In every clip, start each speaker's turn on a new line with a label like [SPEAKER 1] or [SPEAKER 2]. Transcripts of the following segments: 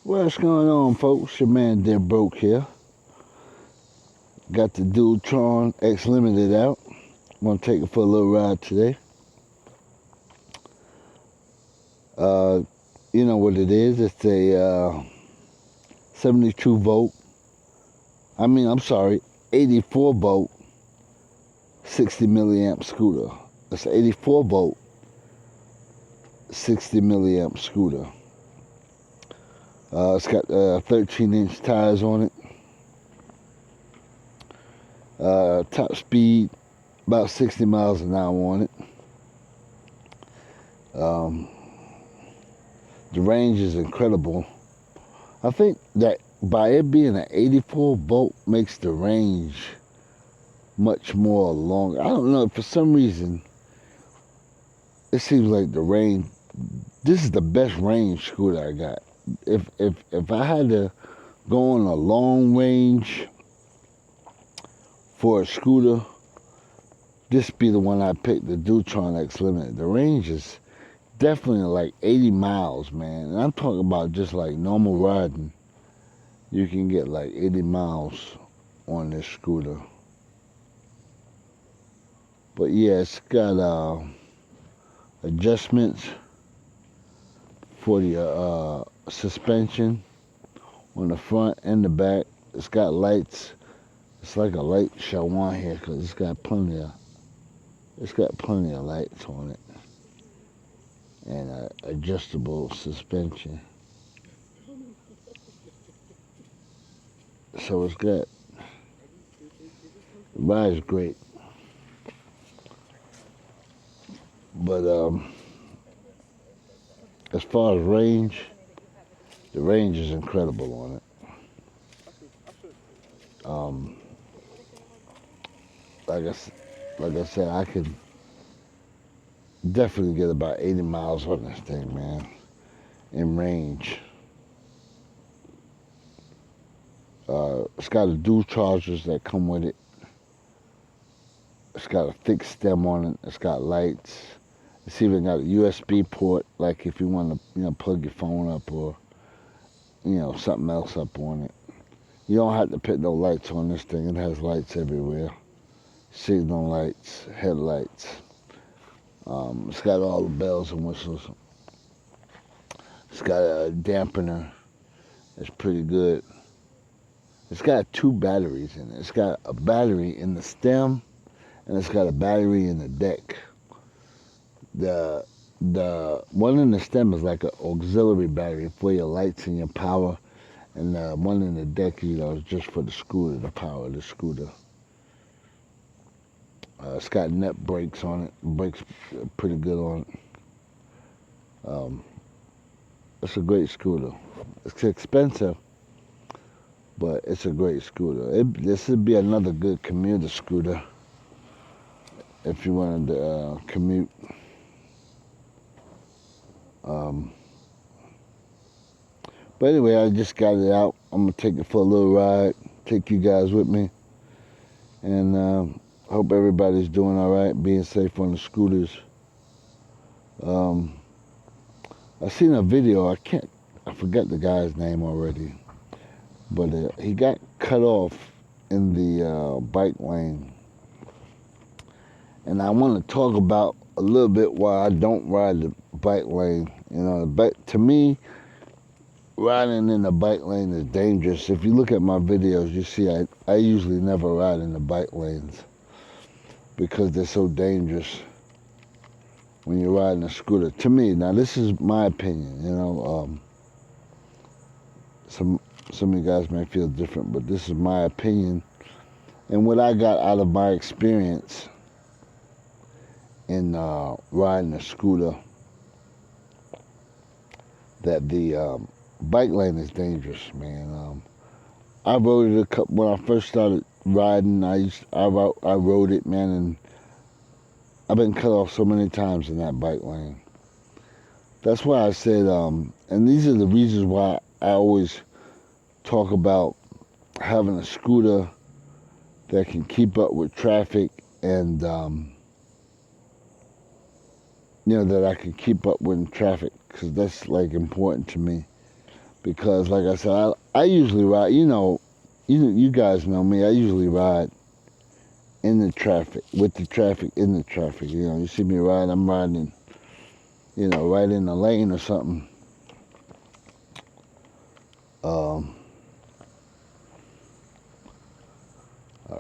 [SPEAKER 1] What's going on, folks? Your man Dead Broke here. Got the Dualtron X Limited out. Want to take it for a little ride today. You know what it is? It's a 72 volt. I'm sorry, 84 volt, 60 milliamp scooter. It's an 84 volt, 60 milliamp scooter. It's got 13-inch tires on it. Top speed about 60 miles an hour on it. The range is incredible. I think that by it being an 84 volt makes the range much more longer. I don't know, for some reason it seems like the range, this is the best range scooter I got. If I had to go on a long range for a scooter, this be the one I picked, the Dualtron X Limited. The range is definitely like 80 miles, man. And I'm talking about just like normal riding. You can get like 80 miles on this scooter. But yeah, it's got adjustments for the suspension on the front and the back. It's got lights. It's like a light show on here because it's got plenty of lights on it, and adjustable suspension. So it's got, the ride's great. But as far as range, the range is incredible on it. Like I said, I could definitely get about 80 miles on this thing, man, in range. It's got a dual chargers that come with it. It's got a thick stem on it. It's got lights. It's even got a USB port, like if you want to, plug your phone up or, something else up on it. You don't have to put no lights on this thing. It has lights everywhere. Signal lights, headlights. It's got all the bells and whistles. It's got a dampener. It's pretty good. It's got 2 batteries in it. It's got a battery in the stem, and it's got a battery in the deck. The one in the stem is like an auxiliary battery for your lights and your power, and the one in the deck, is just for the scooter, the power of the scooter. It's got net brakes on it. Brakes pretty good on it. It's a great scooter. It's expensive, but it's a great scooter. This would be another good commuter scooter if you wanted to commute. But anyway, I just got it out. I'm going to take it for a little ride, take you guys with me, and hope everybody's doing all right, being safe on the scooters. I seen a video, I forgot the guy's name already, but he got cut off in the bike lane. And I want to talk about a little bit why I don't ride the bike lane. To me, riding in the bike lane is dangerous. If you look at my videos, you see I usually never ride in the bike lanes because they're so dangerous when you're riding a scooter. To me, now this is my opinion, some of you guys may feel different, but this is my opinion and what I got out of my experience in riding a scooter, that the bike lane is dangerous, man. I rode it when I first started riding. I rode it, man, and I've been cut off so many times in that bike lane. That's why I said, and these are the reasons why I always talk about having a scooter that can keep up with traffic, and that I can keep up with traffic, because that's like important to me. because, like I said, I usually ride. You guys know me. I usually ride in the traffic, with the traffic, in the traffic. You see me ride. I'm riding, right in the lane or something. I'll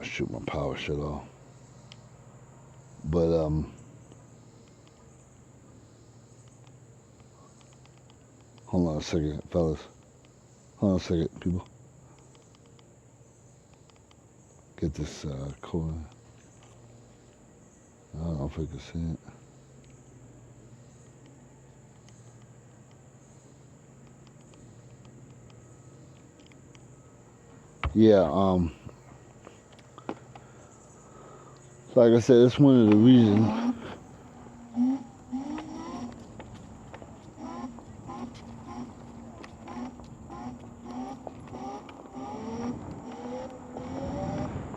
[SPEAKER 1] shoot, my power shut off. But hold on a second, fellas. Hold on a second, people. Get this cord. I don't know if I can see it. Yeah, like I said, that's one of the reasons.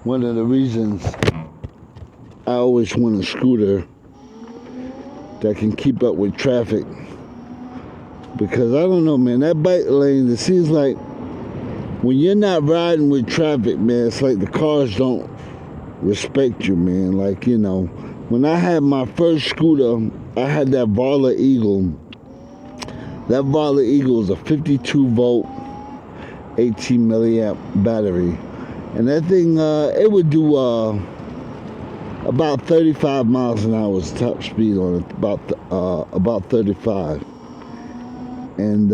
[SPEAKER 1] One of the reasons I always want a scooter that can keep up with traffic. Because I don't know, man, that bike lane, it seems like when you're not riding with traffic, man, it's like the cars don't respect you, man. Like, when I had my first scooter, I had that Varla Eagle. That Varla Eagle is a 52 volt, 18 milliamp battery. And that thing, it would do about 35 miles an hour top speed on it, about 35. And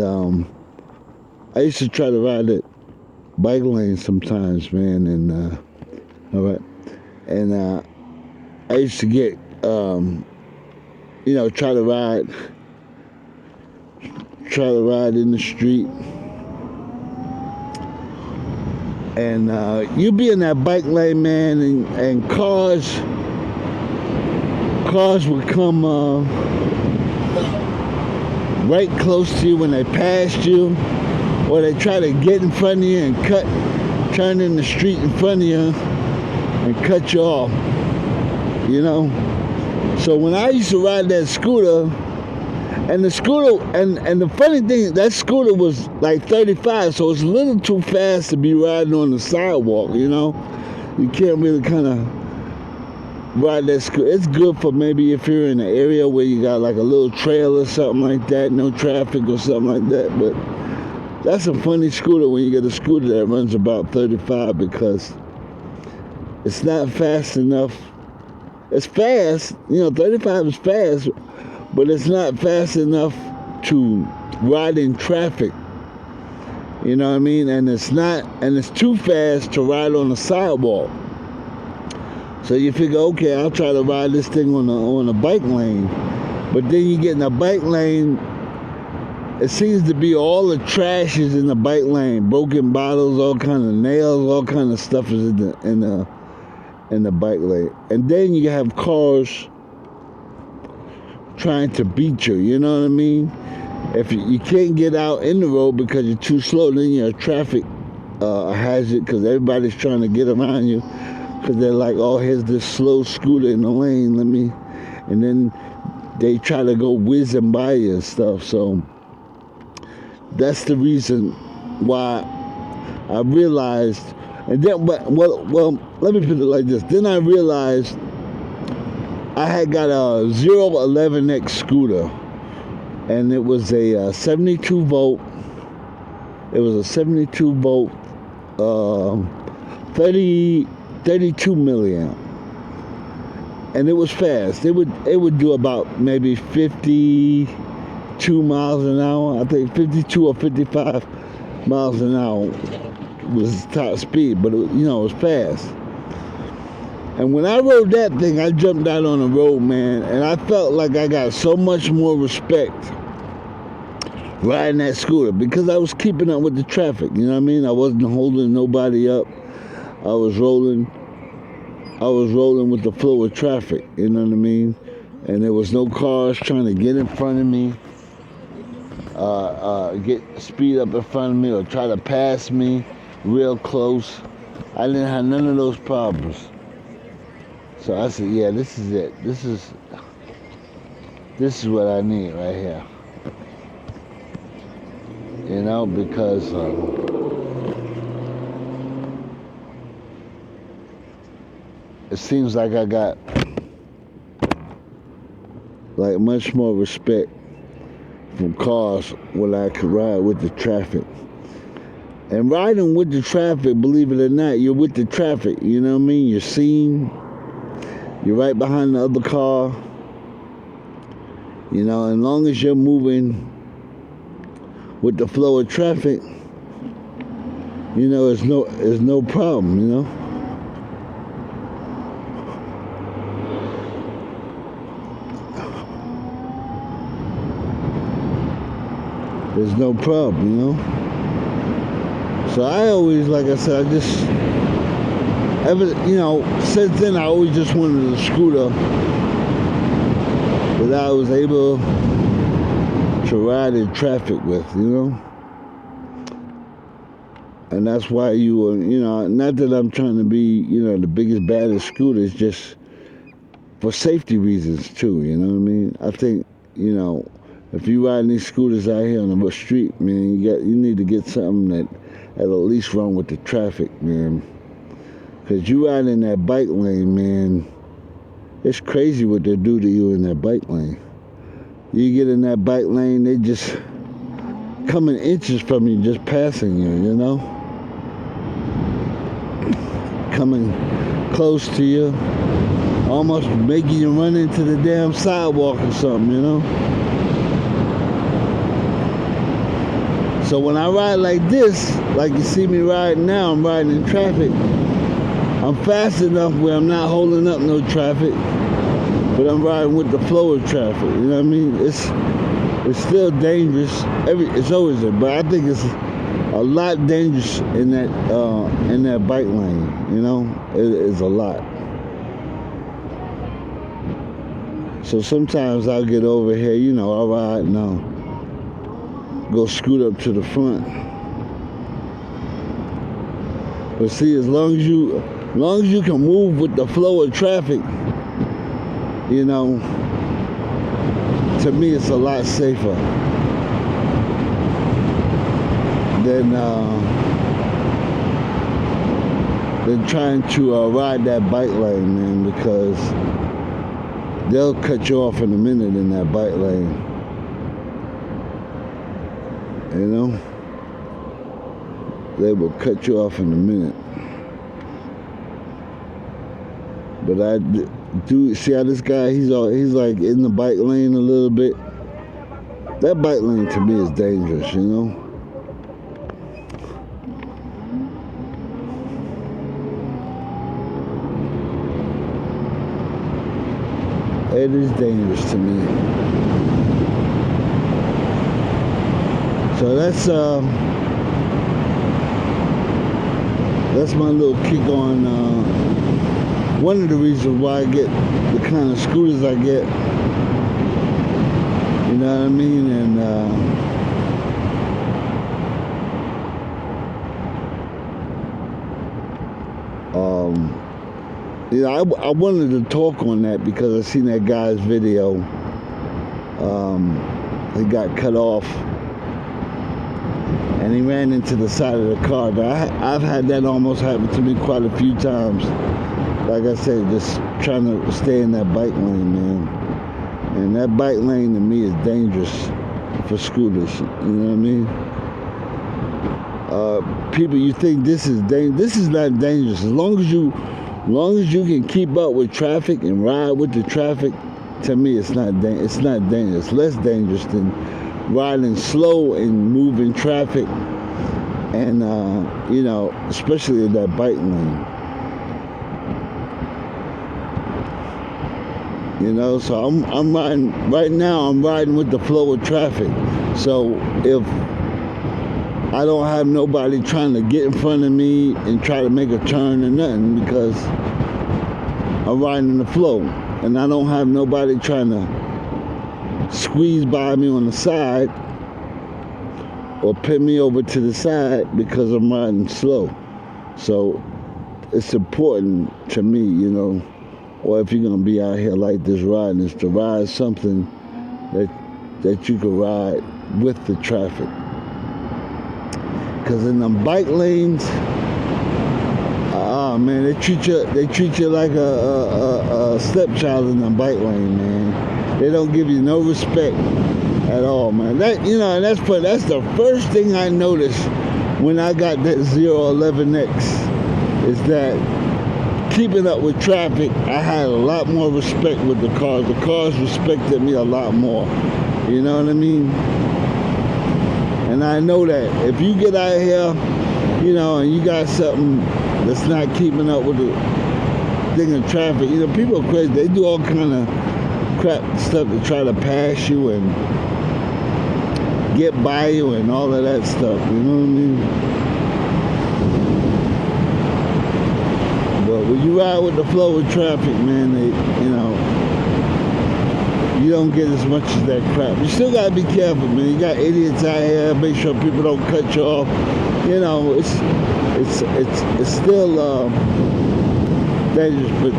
[SPEAKER 1] I used to try to ride it bike lane sometimes, man, and all right, and I used to get, try to ride in the street, and you be in that bike lane, man, and cars would come right close to you when they passed you, or they try to get in front of you and turn in the street in front of you and cut you off, So when I used to ride that scooter, and the funny thing, that scooter was like 35, so it's a little too fast to be riding on the sidewalk, You can't really kind of ride that scooter. It's good for maybe if you're in an area where you got like a little trail or something like that, no traffic or something like that, but that's a funny scooter when you get a scooter that runs about 35, because it's not fast enough. It's fast, 35 is fast, but it's not fast enough to ride in traffic. You know what I mean? And it's too fast to ride on the sidewalk. So you figure, okay, I'll try to ride this thing on a bike lane. But then you get in a bike lane, it seems to be all the trash is in the bike lane. Broken bottles, all kind of nails, all kind of stuff is in the bike lane. And then you have cars trying to beat you, you know what I mean? If you can't get out in the road because you're too slow, then you're a traffic hazard, because everybody's trying to get around you, because they're like, oh, here's this slow scooter in the lane, and then they try to go whizzing by you and stuff. So that's the reason why I realized, and then, well, let me put it like this. Then I realized I had got a 011X scooter, and it was a 72 volt. It was a 72 volt, 32 milliamp, and it was fast. It would do about maybe 52 miles an hour. I think 52 or 55 miles an hour was top speed, but it was fast. And when I rode that thing, I jumped out on the road, man, and I felt like I got so much more respect riding that scooter, because I was keeping up with the traffic, you know what I mean? I wasn't holding nobody up. I was rolling with the flow of traffic, you know what I mean? And there was no cars trying to get in front of me, get speed up in front of me, or try to pass me real close. I didn't have none of those problems. So I said, yeah, this is it. This is what I need right here. know, because it seems like I got like much more respect from cars when I can ride with the traffic. And riding with the traffic, believe it or not, you're with the traffic, you know what I mean? You're seen, you're right behind the other car. You know, as long as you're moving with the flow of traffic, you know, it's no problem, you know? There's no problem, you know? So I always, like I said, since then I always just wanted a scooter that I was able to ride in traffic with, you know? And that's why not that I'm trying to be, the biggest, baddest scooter, it's just for safety reasons too, you know what I mean? I think, if you riding these scooters out here on the street, man, you need to get something that'll at least run with the traffic, man. Because you ride in that bike lane, man, it's crazy what they do to you in that bike lane. You get in that bike lane, they just coming inches from you, just passing you, you know? Coming close to you, almost making you run into the damn sidewalk or something, you know? So when I ride like this, like you see me riding now, I'm riding in traffic, I'm fast enough where I'm not holding up no traffic, but I'm riding with the flow of traffic, you know what I mean? It's still dangerous, it's always there, but I think it's a lot dangerous in that bike lane, you know? It is a lot. So sometimes I'll get over here, I'll ride and I'll go scoot up to the front. But see, as long as you can move with the flow of traffic, to me it's a lot safer than trying to ride that bike lane, man, because they'll cut you off in a minute in that bike lane. You know? They will cut you off in a minute. But I do see how this guy, he's like in the bike lane a little bit. That bike lane to me is dangerous, you know? It is dangerous to me. So that's my little kick on one of the reasons why I get the kind of scooters I get. You know what I mean? And I wanted to talk on that because I seen that guy's video. He got cut off and he ran into the side of the car. I've had that almost happen to me quite a few times. Like I said, just trying to stay in that bike lane, man. And that bike lane to me is dangerous for scooters. You know what I mean? People, you think this is dangerous? This is not dangerous. As long as you can keep up with traffic and ride with the traffic, to me, it's not dangerous. It's less dangerous than riding slow and moving traffic, and especially in that bike lane. So I'm riding right now. I'm riding with the flow of traffic. So if I don't have nobody trying to get in front of me and try to make a turn or nothing, because I'm riding in the flow, and I don't have nobody trying to squeeze by me on the side or pin me over to the side because I'm riding slow. So it's important to me, or if you're gonna be out here like this riding, is to ride something that you can ride with the traffic. Because in them bike lanes, man, they treat you like a stepchild in the bike lane, man. They don't give you no respect at all, man. That, you know, and that's the first thing I noticed when I got that 011X, is that keeping up with traffic, I had a lot more respect with the cars. The cars respected me a lot more. You know what I mean? And I know that if you get out here, you know, and you got something that's not keeping up with the thing of traffic, you know, people are crazy. They do all kind of crap stuff to try to pass you and get by you and all of that stuff. You know what I mean? But when you ride with the flow of traffic, man, you know, you don't get as much as that crap. You still gotta be careful, man. You got idiots out here. Make sure people don't cut you off. You know, it's still dangerous. But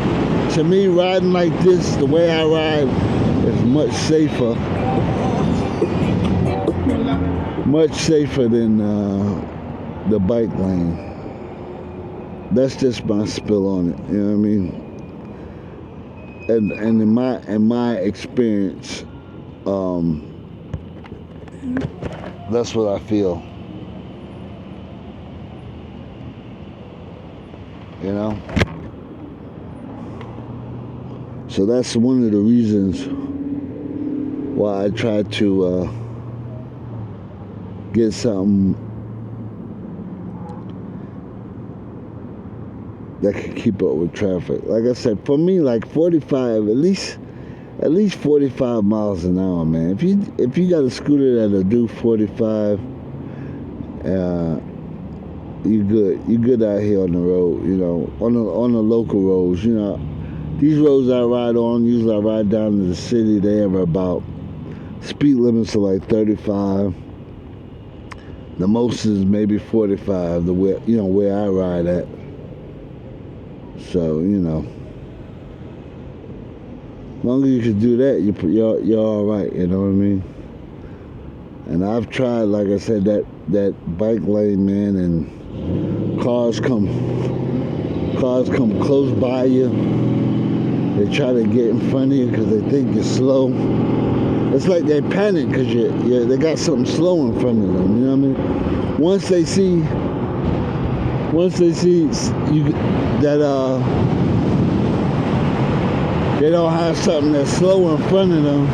[SPEAKER 1] to me, riding like this, the way I ride, is much safer. Much safer than the bike lane. That's just my spill on it. You know what I mean? And in my experience, that's what I feel. You know? So that's one of the reasons why I try to get something that can keep up with traffic. Like I said, for me, like 45, at least 45 miles an hour, man. If you got a scooter that'll do 45, you good. You good out here on the road, you know, on the local roads. You know, these roads I ride on, usually I ride down to the city. They have about speed limits of like 35. The most is maybe 45. Where I ride at. So, you know, as long as you can do that, you're all right. You know what I mean? And I've tried, like I said, that bike lane, man, and cars come close by you. They try to get in front of you because they think you're slow. It's like they panic because they got something slow in front of them. You know what I mean? Once they see you that they don't have something that's slow in front of them,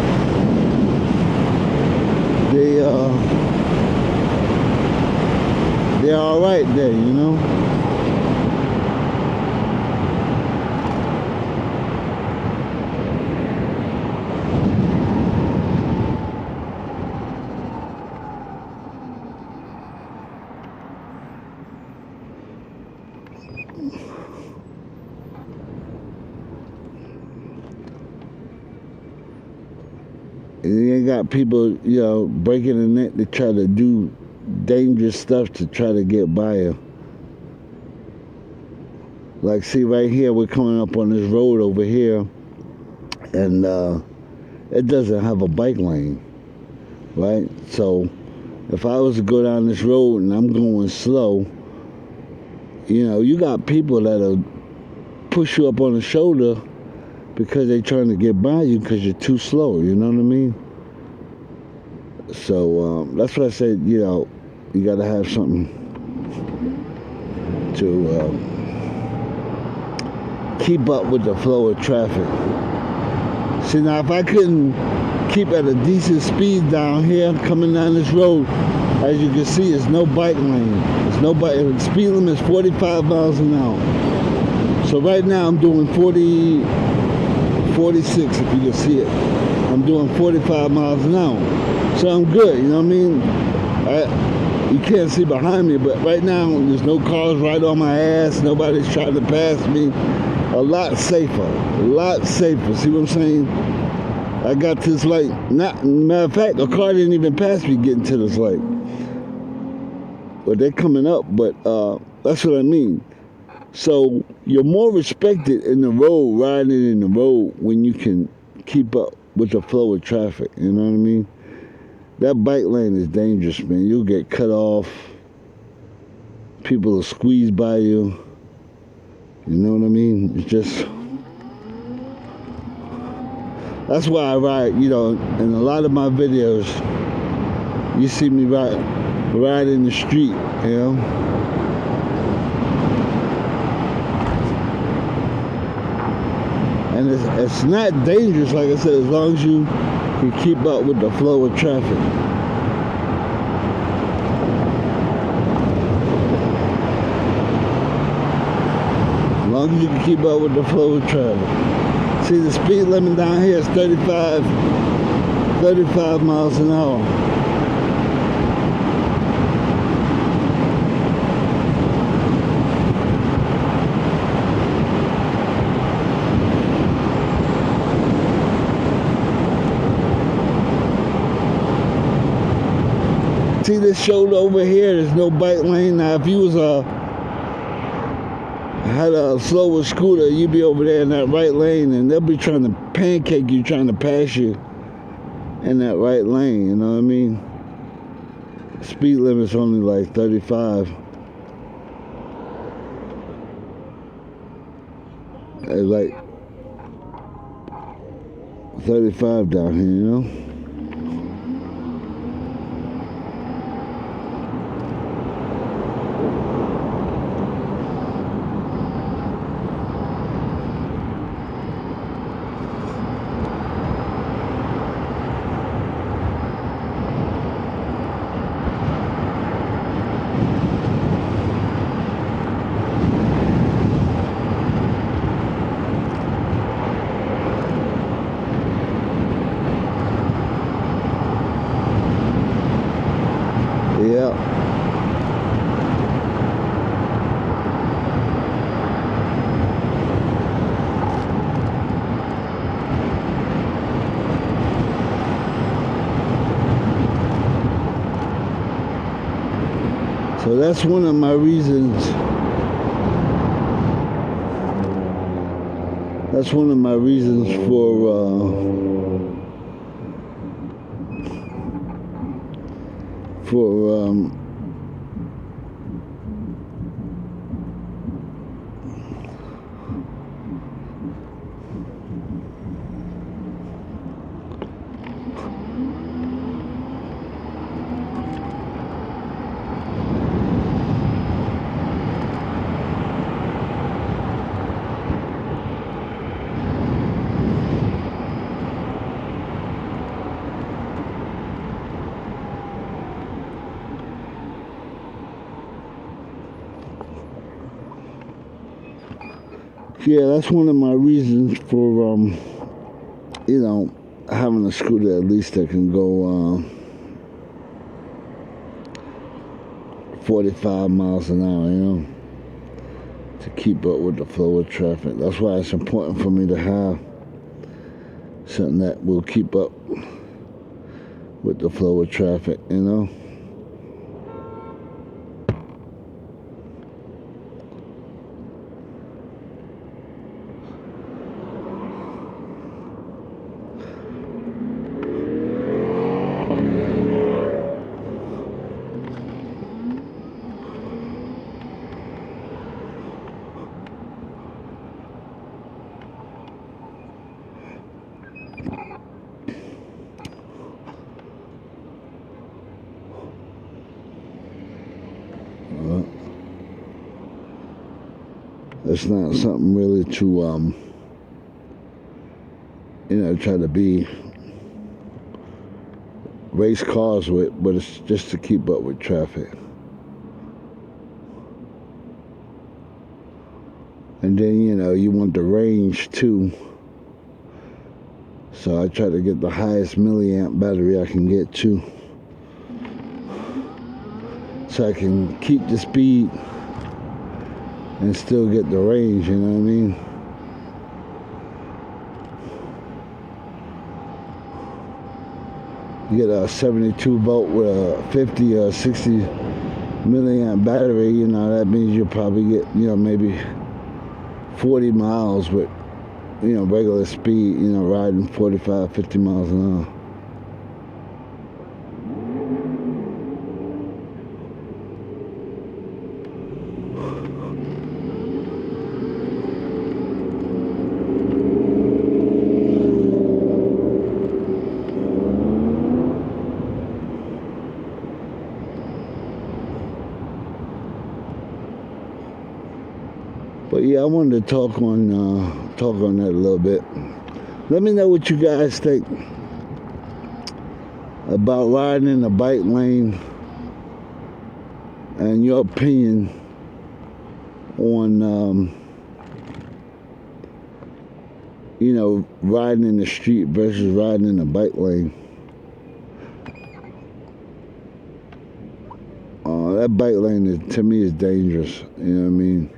[SPEAKER 1] they're all right there, you know. And you got people, you know, breaking the neck to try to do dangerous stuff to try to get by you. Like, see, right here, we're coming up on this road over here, and it doesn't have a bike lane, right? So if I was to go down this road and I'm going slow, you know, you got people that'll push you up on the shoulder because they're trying to get by you because you're too slow, you know what I mean? So that's what I said, you know, you got to have something to keep up with the flow of traffic. See, now if I couldn't keep at a decent speed down here, coming down this road, as you can see, there's no bike lane. There's no bike. The speed limit is 45 miles an hour. So right now I'm doing 46, if you can see it. I'm doing 45 miles an hour. So I'm good, you know what I mean? You can't see behind me, but right now there's no cars right on my ass. Nobody's trying to pass me. A lot safer. A lot safer. See what I'm saying? I got this light. Matter of fact, a car didn't even pass me getting to this light. But they're coming up, but that's what I mean. So you're more respected in the road, riding in the road, when you can keep up with the flow of traffic. You know what I mean? That bike lane is dangerous, man. You'll get cut off. People will squeeze by you. You know what I mean? It's just, that's why I ride, you know, in a lot of my videos, you see me ride in the street, you know? And it's not dangerous, like I said, as long as you can keep up with the flow of traffic. As long as you can keep up with the flow of traffic. See, the speed limit down here is 35 miles an hour. See this shoulder over here, there's no bike lane. Now if you was had a slower scooter, you'd be over there in that right lane, and they'll be trying to pancake you, trying to pass you in that right lane, you know what I mean? Speed limit's only like 35. It's like 35 down here, you know? Yeah. So that's one of my reasons. That's one of my reasons for yeah, that's one of my reasons for you know, having a scooter at least that can go 45 miles an hour, you know, to keep up with the flow of traffic. That's why it's important for me to have something that will keep up with the flow of traffic, you know. It's not something really to, you know, try to race cars with, but it's just to keep up with traffic. And then, you know, you want the range too. So I try to get the highest milliamp battery I can get to, so I can keep the speed and still get the range, you know what I mean? You get a 72 volt with a 50 or 60 milliamp battery, you know, that means you'll probably get, you know, maybe 40 miles with, you know, regular speed, you know, riding 45, 50 miles an hour. But yeah, I wanted to talk on that a little bit. Let me know what you guys think about riding in the bike lane and your opinion on you know, riding in the street versus riding in the bike lane. That bike lane is, to me, is dangerous. You know what I mean?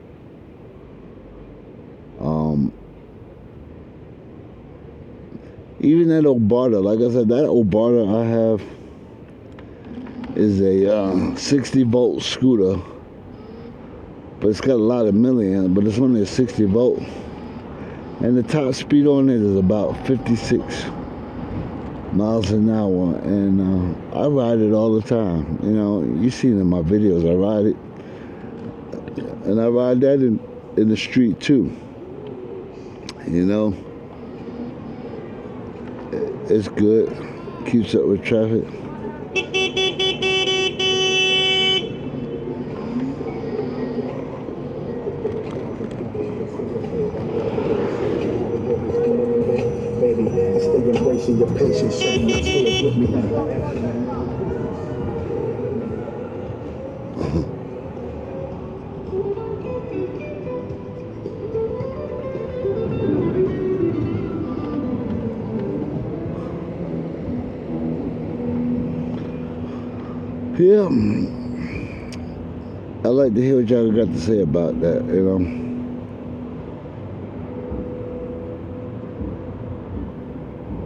[SPEAKER 1] Even that old Barter, like I said, that old Barter I have is a 60 volt scooter, but it's got a lot of milliamp, but it's only a 60 volt. And the top speed on it is about 56 miles an hour, and I ride it all the time. You know, you've seen in my videos, I ride it, and I ride that in the street too. You know, it's good, keeps up with traffic.
[SPEAKER 2] Embracing your patience, sharing your tears with me.
[SPEAKER 1] Yeah, I'd like to hear what y'all got to say about that, you know.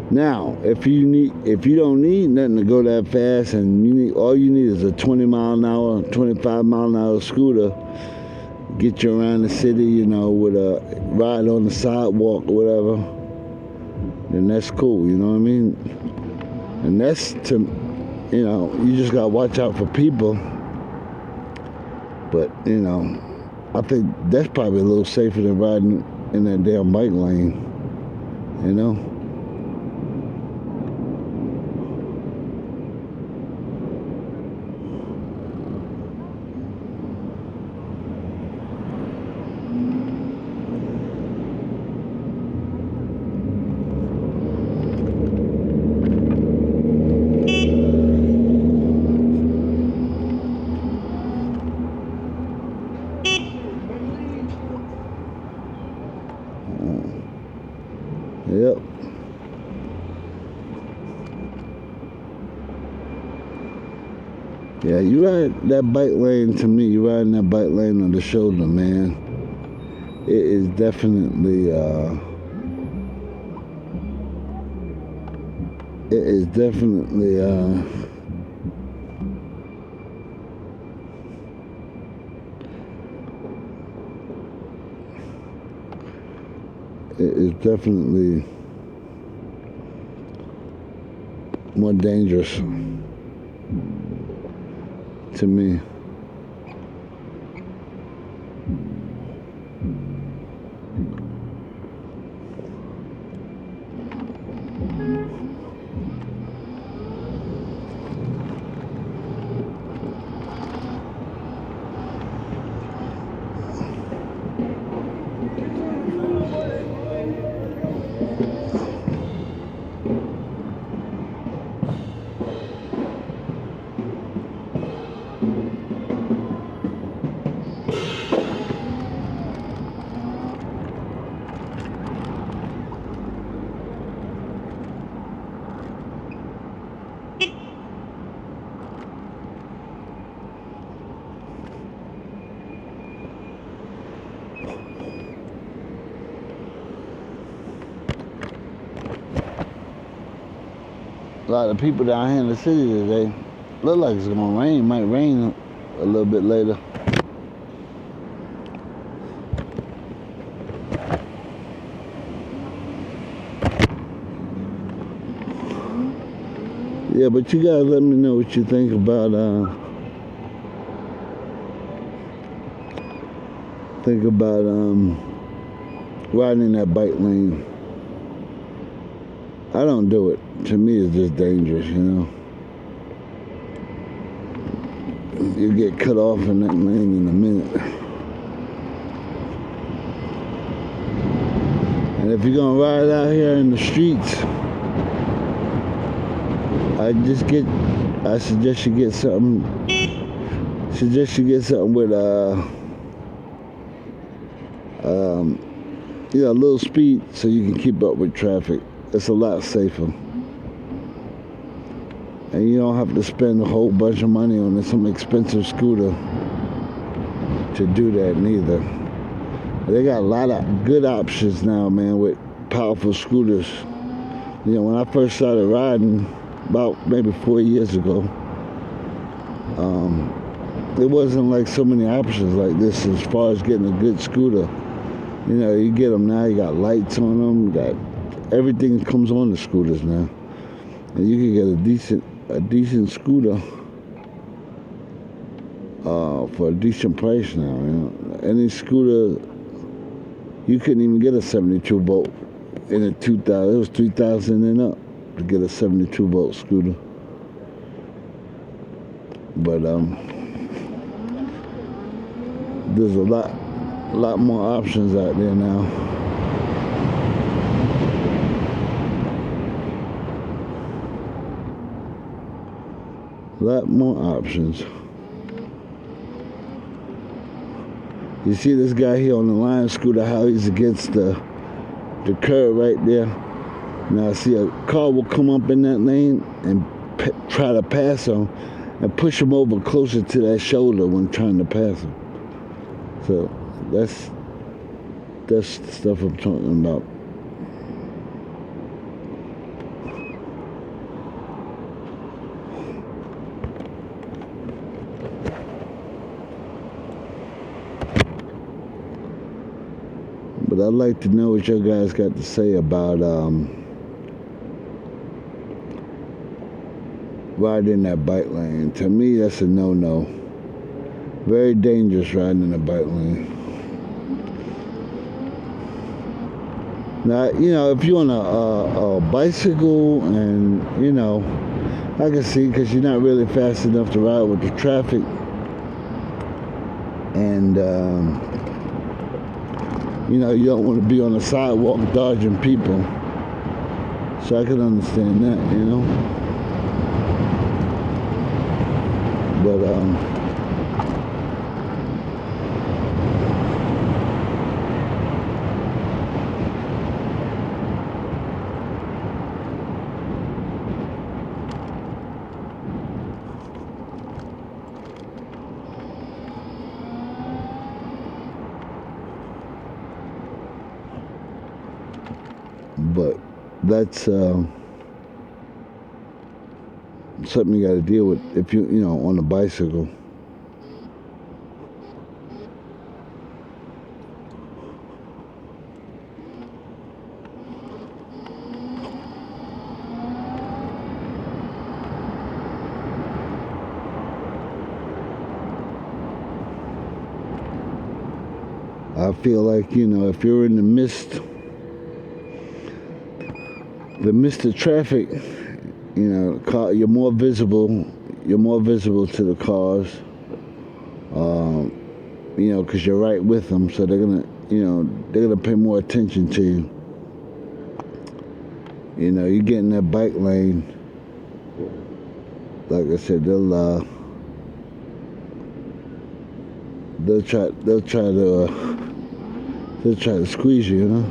[SPEAKER 1] Now, if you don't need nothing to go that fast, and all you need is a 20 mile an hour, 25 mile an hour scooter, get you around the city, you know, with a ride on the sidewalk or whatever, then that's cool, you know what I mean? And that's to, you know, you just gotta watch out for people. But, you know, I think that's probably a little safer than riding in that damn bike lane, you know? Yep. Yeah, you ride that bike lane, to me, you riding that bike lane on the shoulder, man. It is definitely, more dangerous to me. A lot of people down here in the city today, look like it's gonna rain. Might rain a little bit later. Yeah, but you guys let me know what you think about riding in that bike lane. I don't do it. To me, it's just dangerous, you know. You get cut off in that lane in a minute. And if you're gonna ride out here in the streets, I suggest you get something. Suggest you get something with a little speed so you can keep up with traffic. It's a lot safer. And you don't have to spend a whole bunch of money on some expensive scooter to do that neither. They got a lot of good options now, man, with powerful scooters. You know, when I first started riding, about maybe 4 years ago, it wasn't like so many options like this as far as getting a good scooter. You know, you get them now, you got lights on them, you got everything comes on the scooters now. And you can get a decent scooter for a decent price now. You know, any scooter, you couldn't even get a 72 volt in a 2000. It was 3,000 and up to get a 72 volt scooter. But there's a lot more options out there now. A lot more options. You see this guy here on the line scooter, how he's against the curb right there. Now see a car will come up in that lane and try to pass him and push him over closer to that shoulder when trying to pass him. So that's the stuff I'm talking about. But I'd like to know what you guys got to say about riding in that bike lane. To me, that's a no-no. Very dangerous riding in the bike lane. Now, you know, if you're on a bicycle and, you know, I can see because you're not really fast enough to ride with the traffic. And, you know, you don't want to be on the sidewalk dodging people. So I can understand that, you know. But, that's something you got to deal with if you know, on a bicycle. I feel like, you know, if you're in the midst of traffic, you know, you're more visible to the cars, you know, because you're right with them, so they're gonna pay more attention to you. You know, you get in that bike lane, like I said, they'll try to squeeze you, you know.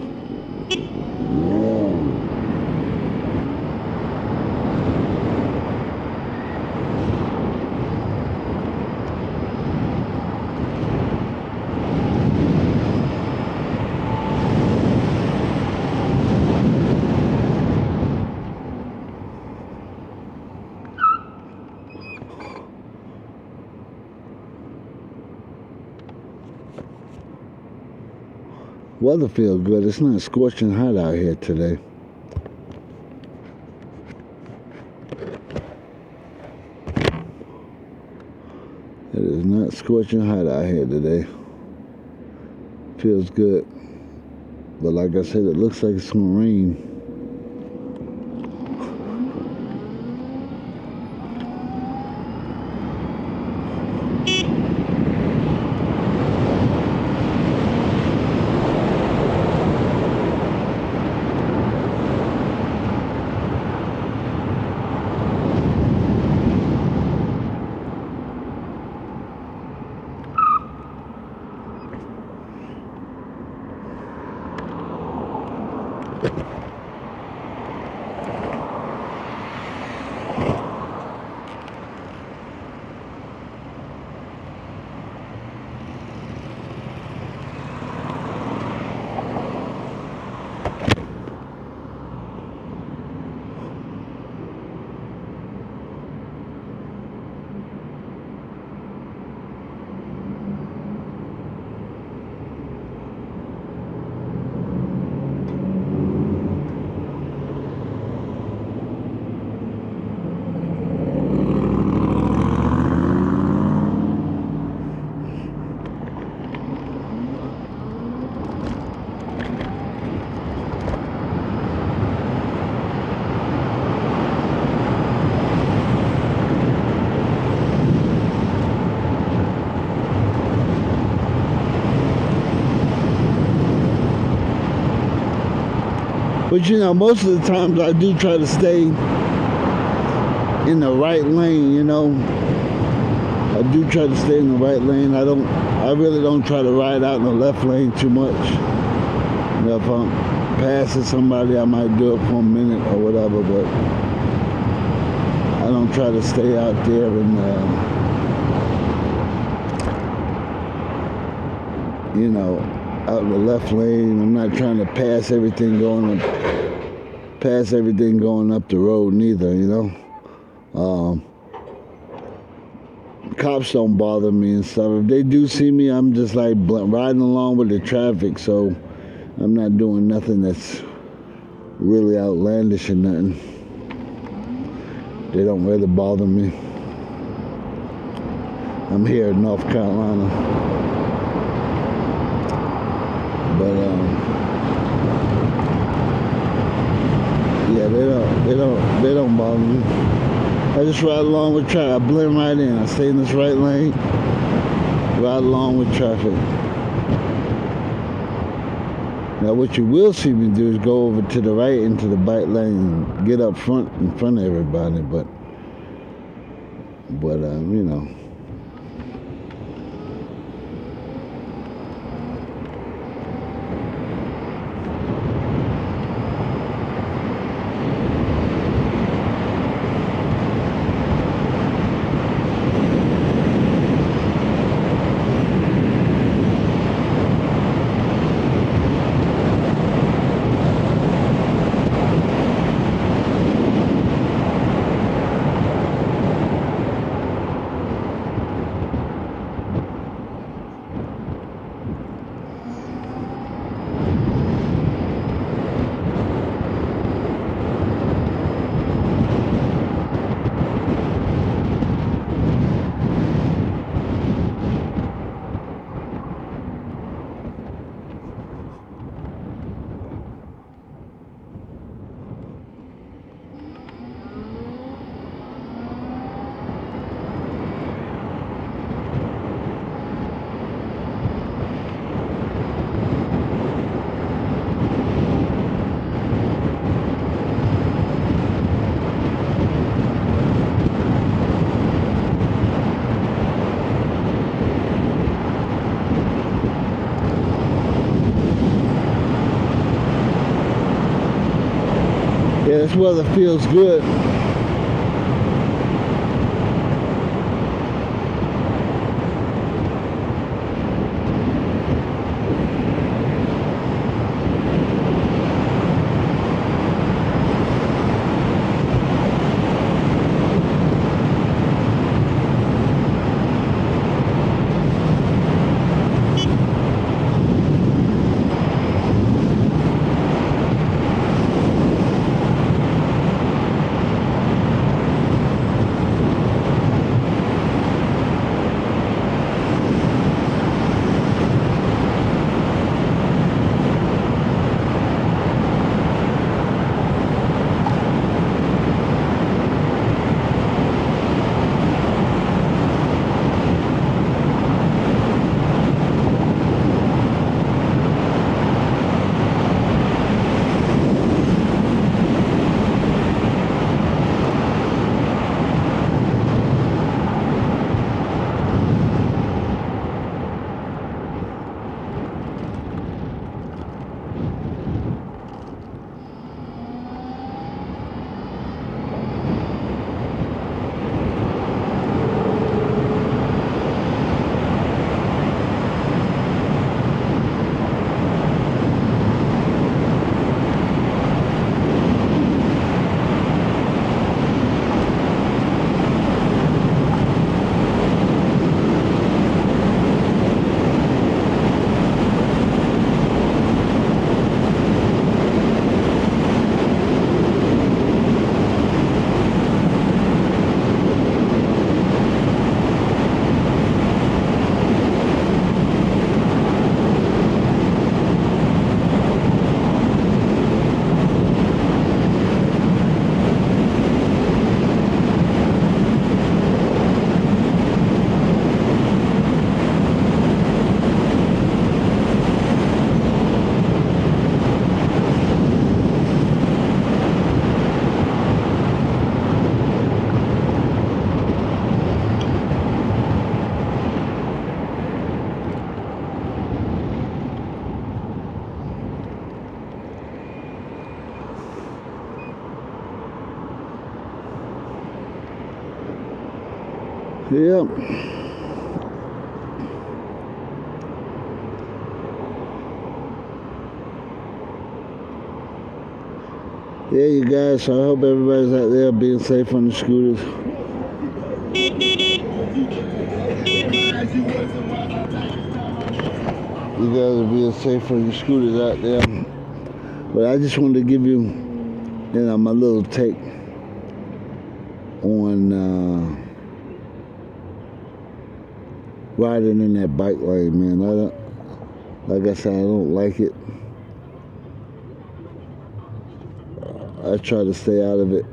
[SPEAKER 1] Weather feels good. It's not scorching hot out here today. It is not scorching hot out here today. Feels good. But like I said, it looks like it's gonna rain. But you know, most of the times I do try to stay in the right lane, you know. I do try to stay in the right lane. I really don't try to ride out in the left lane too much. You know, if I'm passing somebody, I might do it for a minute or whatever, but I don't try to stay out there and, you know, out in the left lane. I'm not trying to pass everything going up the road neither, you know. Cops don't bother me and stuff. If they do see me, I'm just like riding along with the traffic, so I'm not doing nothing that's really outlandish or nothing. They don't really bother me. I'm here in North Carolina. But yeah, they don't bother me. I just ride along with traffic. I blend right in. I stay in this right lane, ride along with traffic. Now what you will see me do is go over to the right into the bike lane and get up front in front of everybody, but you know. Yeah, this weather feels good. Yep. Yeah, you guys, so I hope everybody's out there being safe on the scooters. You guys are being safe on your scooters out there. But I just wanted to give you, my little take on riding in that bike lane, man. Like I said, I don't like it. I try to stay out of it.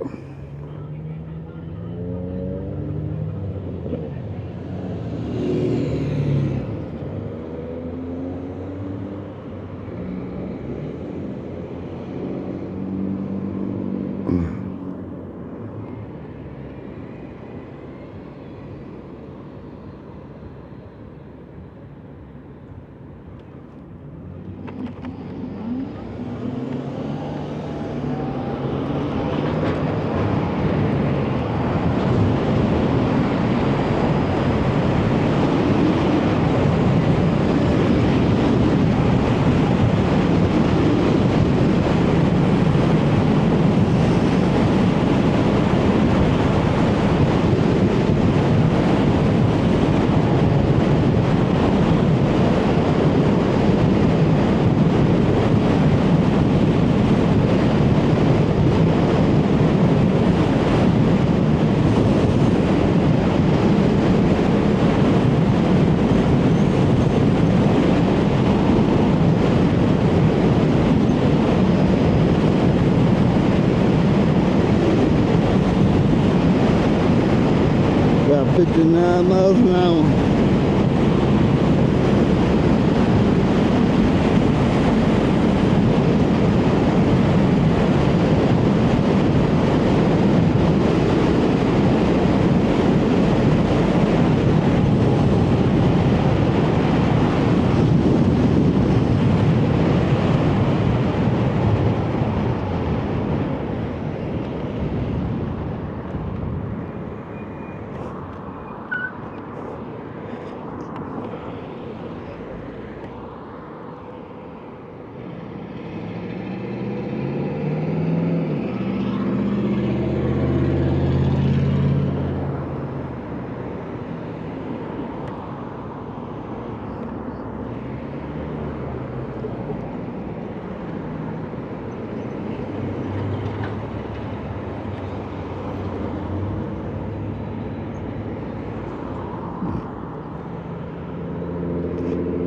[SPEAKER 1] About 59 miles an hour.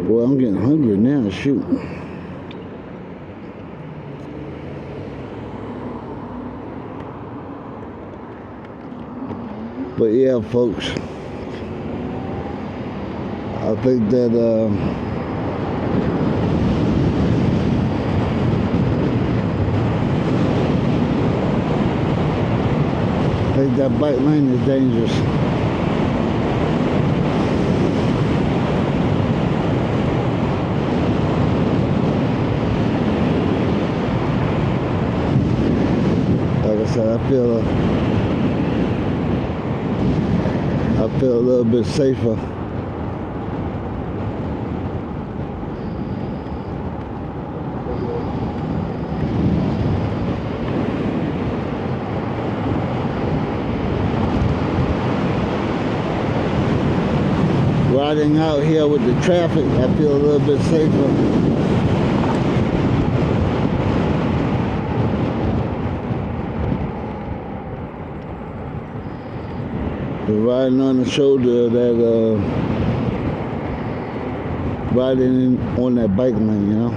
[SPEAKER 1] Boy, I'm getting hungry now, shoot. But yeah, folks, I think that that bike lane is dangerous. Like I said, I feel a little bit safer. Riding out here with the traffic, I feel a little bit safer. Riding on the shoulder, that riding on that bike lane, you know.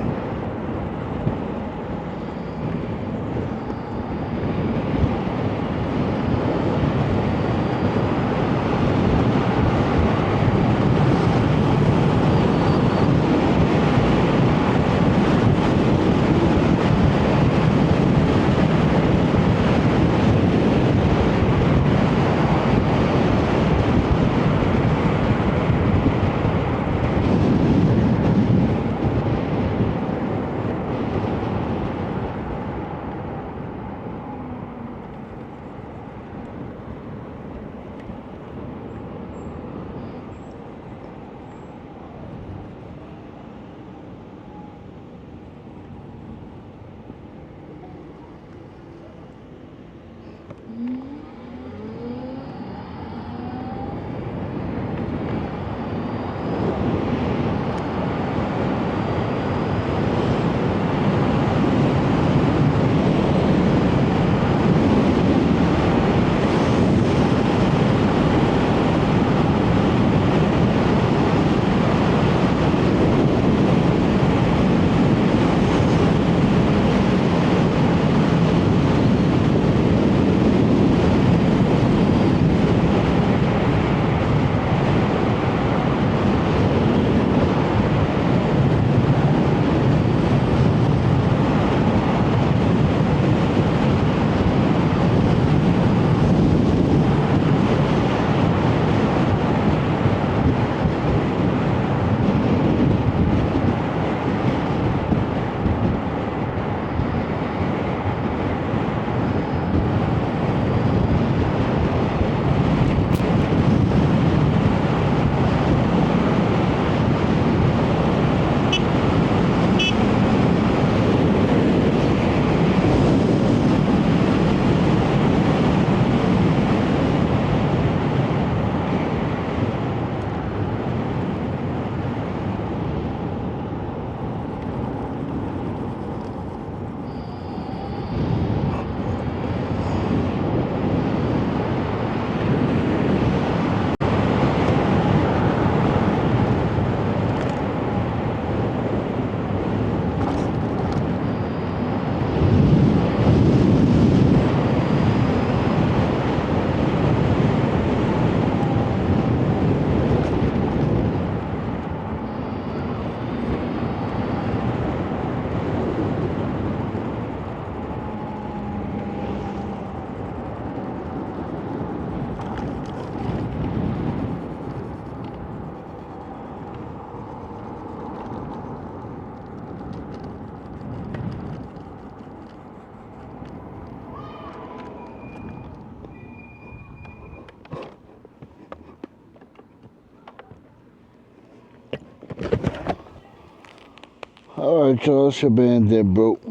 [SPEAKER 1] All right, y'all. It's your band Dead Broke.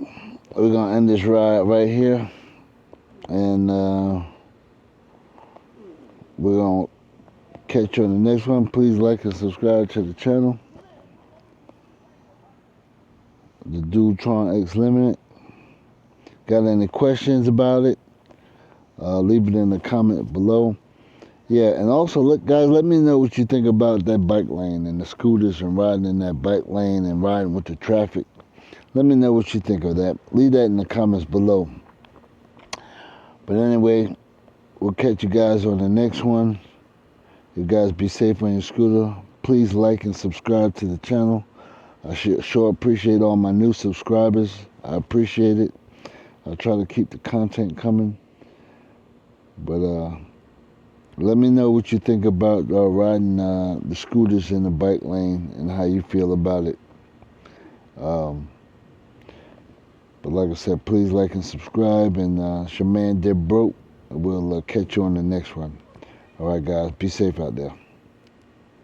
[SPEAKER 1] We're gonna end this ride right here, and we're gonna catch you on the next one. Please like and subscribe to the channel, the Dualtron X Limited. Got any questions about it? Leave it in the comment below. Yeah, and also, look, guys, let me know what you think about that bike lane and the scooters and riding in that bike lane and riding with the traffic. Let me know what you think of that. Leave that in the comments below. But anyway, we'll catch you guys on the next one. You guys be safe on your scooter. Please like and subscribe to the channel. I sure appreciate all my new subscribers. I appreciate it. I try to keep the content coming. But let me know what you think about riding the scooters in the bike lane and how you feel about it. But like I said, please like and subscribe. And it's your man Dead Broke. We'll catch you on the next one. All right, guys. Be safe out there.